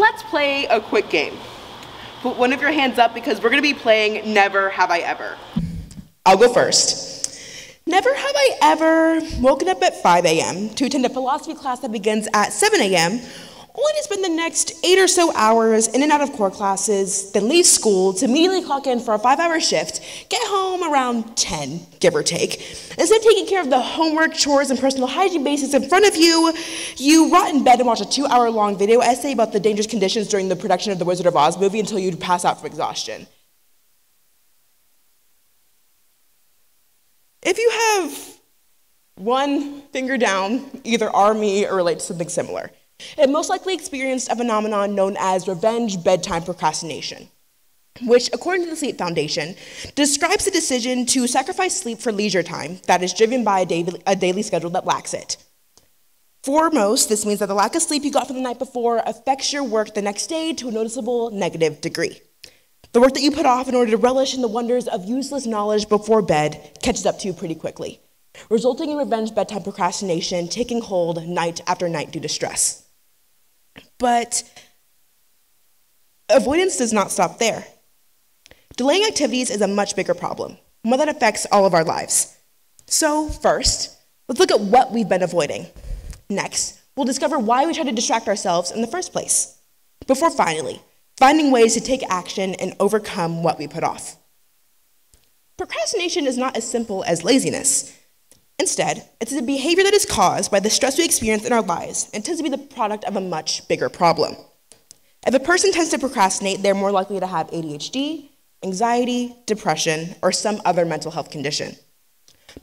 let's play a quick game. Put one of your hands up because we're going to be playing Never Have I Ever. I'll go first. Never have I ever woken up at 5 a.m. to attend a philosophy class that begins at 7 a.m., only to spend the next 8 or so hours in and out of core classes, then leave school to immediately clock in for a 5-hour shift, get home around 10, give or take. Instead of taking care of the homework, chores, and personal hygiene basics in front of you, you rot in bed and watch a 2-hour-long video essay about the dangerous conditions during the production of the Wizard of Oz movie until you pass out from exhaustion. If you have one finger down, either are me or relate to something similar. It most likely experienced a phenomenon known as revenge bedtime procrastination, which, according to the Sleep Foundation, describes the decision to sacrifice sleep for leisure time that is driven by a daily schedule that lacks it. For most, this means that the lack of sleep you got from the night before affects your work the next day to a noticeable negative degree. The work that you put off in order to relish in the wonders of useless knowledge before bed catches up to you pretty quickly, resulting in revenge bedtime procrastination taking hold night after night due to stress. But avoidance does not stop there. Delaying activities is a much bigger problem, one that affects all of our lives. So first, let's look at what we've been avoiding. Next, we'll discover why we try to distract ourselves in the first place, before finally finding ways to take action and overcome what we put off. Procrastination is not as simple as laziness. Instead, it's a behavior that is caused by the stress we experience in our lives and tends to be the product of a much bigger problem. If a person tends to procrastinate, they're more likely to have ADHD, anxiety, depression, or some other mental health condition.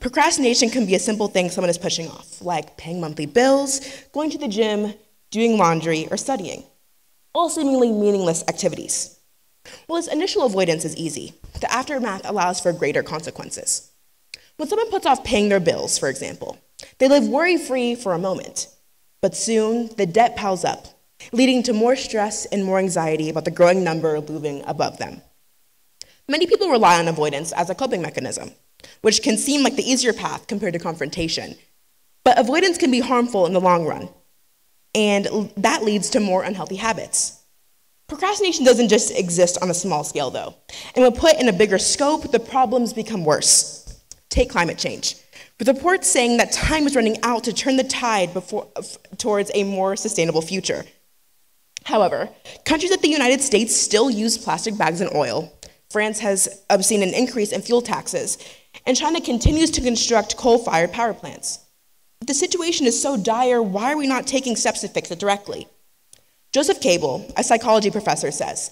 Procrastination can be a simple thing someone is pushing off, like paying monthly bills, going to the gym, doing laundry, or studying, all seemingly meaningless activities. While this initial avoidance is easy, the aftermath allows for greater consequences. When someone puts off paying their bills, for example, they live worry-free for a moment, but soon the debt piles up, leading to more stress and more anxiety about the growing number looming above them. Many people rely on avoidance as a coping mechanism, which can seem like the easier path compared to confrontation, but avoidance can be harmful in the long run, and that leads to more unhealthy habits. Procrastination doesn't just exist on a small scale, though, and when put in a bigger scope, the problems become worse. Take climate change, with reports saying that time is running out to turn the tide towards a more sustainable future. However, countries like the United States still use plastic bags and oil. France has seen an increase in fuel taxes, and China continues to construct coal-fired power plants. If the situation is so dire, why are we not taking steps to fix it directly? Joseph Cable, a psychology professor, says,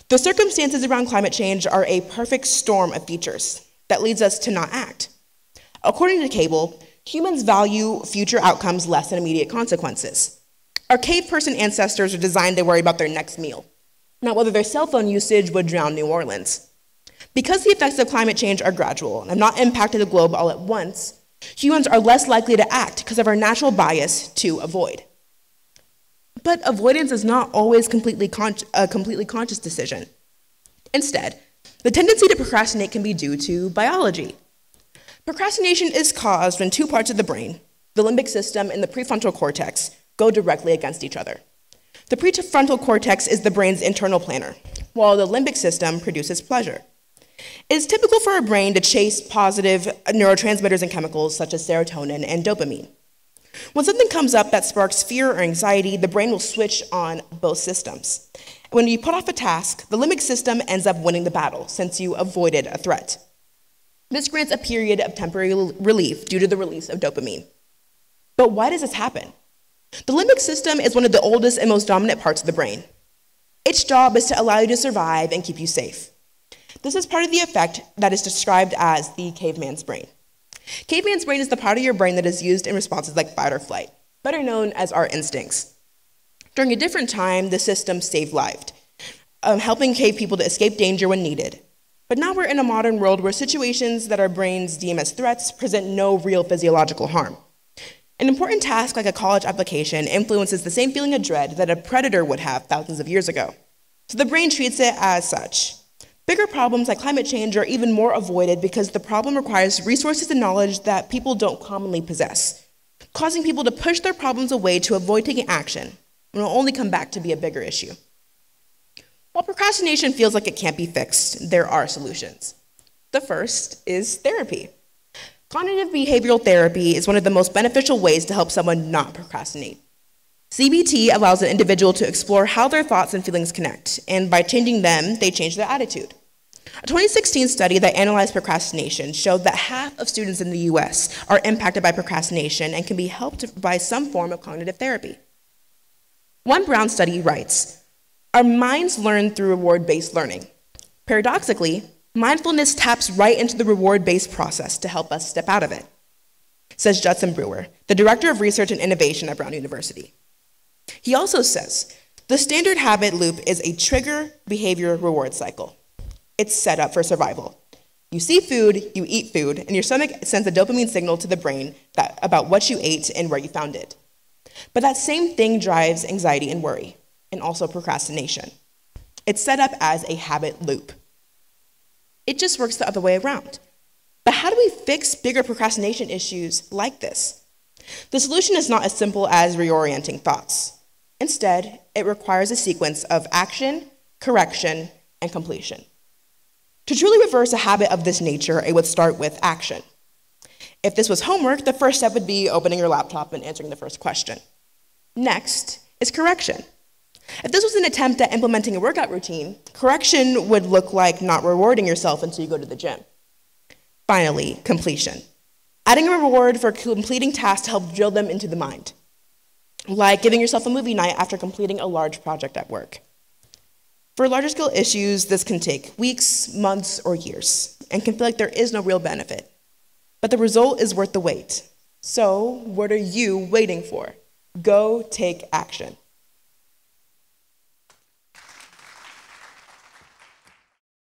"The circumstances around climate change are a perfect storm of features that leads us to not act." According to Cable, humans value future outcomes less than immediate consequences. Our cave person ancestors are designed to worry about their next meal, not whether their cell phone usage would drown New Orleans. Because the effects of climate change are gradual and have not impacted the globe all at once, humans are less likely to act because of our natural bias to avoid. But avoidance is not always a completely conscious decision. Instead, the tendency to procrastinate can be due to biology. Procrastination is caused when two parts of the brain, the limbic system and the prefrontal cortex, go directly against each other. The prefrontal cortex is the brain's internal planner, while the limbic system produces pleasure. It is typical for our brain to chase positive neurotransmitters and chemicals such as serotonin and dopamine. When something comes up that sparks fear or anxiety, the brain will switch on both systems. When you put off a task, the limbic system ends up winning the battle since you avoided a threat. This grants a period of temporary relief due to the release of dopamine. But why does this happen? The limbic system is one of the oldest and most dominant parts of the brain. Its job is to allow you to survive and keep you safe. This is part of the effect that is described as the caveman's brain. Caveman's brain is the part of your brain that is used in responses like fight or flight, better known as our instincts. During a different time, the system saved lives, helping cave people to escape danger when needed. But now we're in a modern world where situations that our brains deem as threats present no real physiological harm. An important task like a college application influences the same feeling of dread that a predator would have thousands of years ago. So the brain treats it as such. Bigger problems like climate change are even more avoided because the problem requires resources and knowledge that people don't commonly possess, causing people to push their problems away to avoid taking action, and will only come back to be a bigger issue. While procrastination feels like it can't be fixed, there are solutions. The first is therapy. Cognitive behavioral therapy is one of the most beneficial ways to help someone not procrastinate. CBT allows an individual to explore how their thoughts and feelings connect, and by changing them, they change their attitude. A 2016 study that analyzed procrastination showed that half of students in the US are impacted by procrastination and can be helped by some form of cognitive therapy. One Brown study writes, "Our minds learn through reward-based learning. Paradoxically, mindfulness taps right into the reward-based process to help us step out of it," says Judson Brewer, the Director of Research and Innovation at Brown University. He also says, "The standard habit loop is a trigger behavior reward cycle. It's set up for survival. You see food, you eat food, and your stomach sends a dopamine signal to the brain about what you ate and where you found it. But that same thing drives anxiety and worry, and also procrastination. It's set up as a habit loop. It just works the other way around. But how do we fix bigger procrastination issues like this? The solution is not as simple as reorienting thoughts. Instead, it requires a sequence of action, correction, and completion. To truly reverse a habit of this nature, it would start with action. If this was homework, the first step would be opening your laptop and answering the first question. Next is correction. If this was an attempt at implementing a workout routine, correction would look like not rewarding yourself until you go to the gym. Finally, completion. Adding a reward for completing tasks to help drill them into the mind, like giving yourself a movie night after completing a large project at work. For larger scale issues, this can take weeks, months, or years, and can feel like there is no real benefit. But the result is worth the wait. So, what are you waiting for? Go take action.